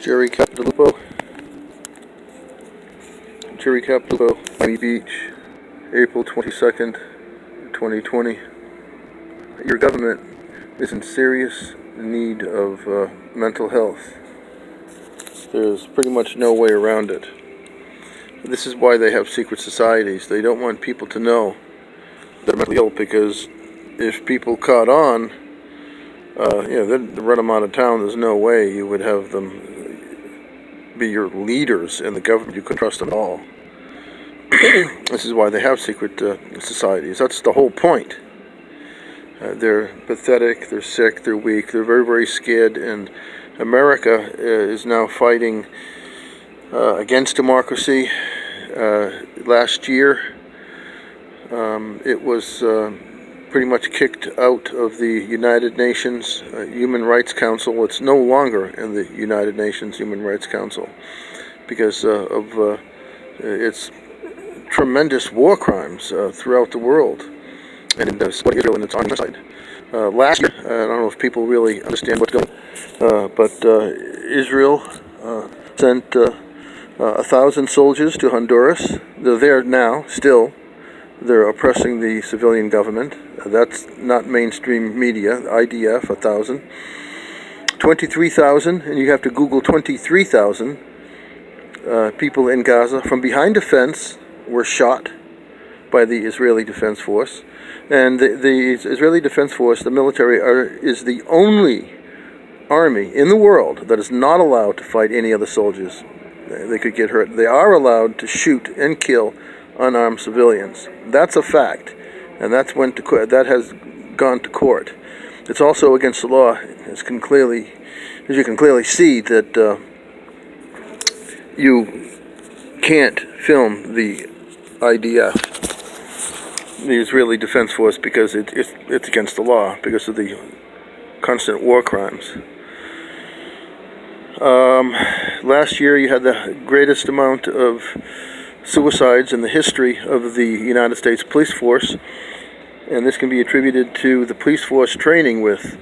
Jerry Capillupo, Miami Beach, April 22nd, 2020. Your government is in serious need of mental health. There's pretty much no way around it. This is why they have secret societies. They don't want people to know they're mentally ill, because if people caught on, they'd run them out of town. There's no way you would have them be your leaders in the government. You couldn't trust them at all. This is why they have secret societies. That's the whole point. They're pathetic, they're sick, they're weak, they're very, very scared, and America is now fighting against democracy. Last year, it was pretty much kicked out of the United Nations Human Rights Council. It's no longer in the United Nations Human Rights Council because of its tremendous war crimes throughout the world, and supporting Israel and its genocide. Last year, I don't know if people really understand what's going on, but Israel sent 1,000 soldiers to Honduras. They're there now, still. They're oppressing the civilian government. That's not mainstream media. IDF, 1,000. 23,000, and you have to Google 23,000 people in Gaza from behind a fence were shot by the Israeli Defense Force. And the Israeli Defense Force, the military, is the only army in the world that is not allowed to fight any other soldiers. They could get hurt. They are allowed to shoot and kill unarmed civilians. That's a fact, and that has gone to court. It's also against the law, as you can clearly see that you can't film the IDF, the Israeli Defense Force, because it's against the law because of the constant war crimes. Last year you had the greatest amount of suicides in the history of the United States police force, and this can be attributed to the police force training with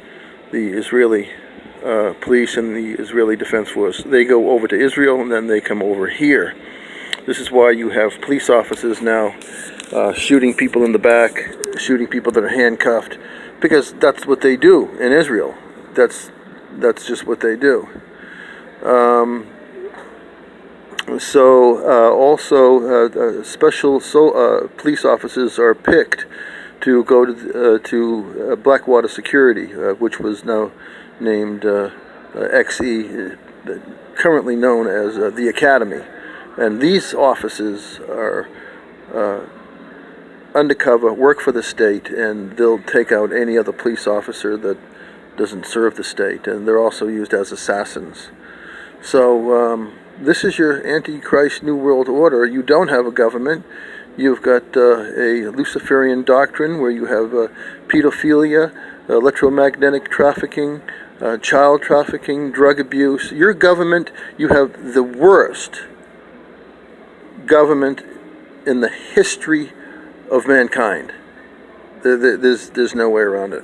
the Israeli police and the Israeli Defense Force. They go over to Israel and then they come over here. This is why you have police officers now shooting people in the back, shooting people that are handcuffed, because that's what they do in Israel. That's just what they do. Special police officers are picked to go to Blackwater Security, which was now named XE, currently known as the Academy. And these officers are undercover, work for the state, and they'll take out any other police officer that doesn't serve the state. And they're also used as assassins. So this is your Antichrist New World Order. You don't have a government. You've got a Luciferian doctrine where you have pedophilia, electromagnetic trafficking, child trafficking, drug abuse. Your government, you have the worst government in the history of mankind. There's no way around it.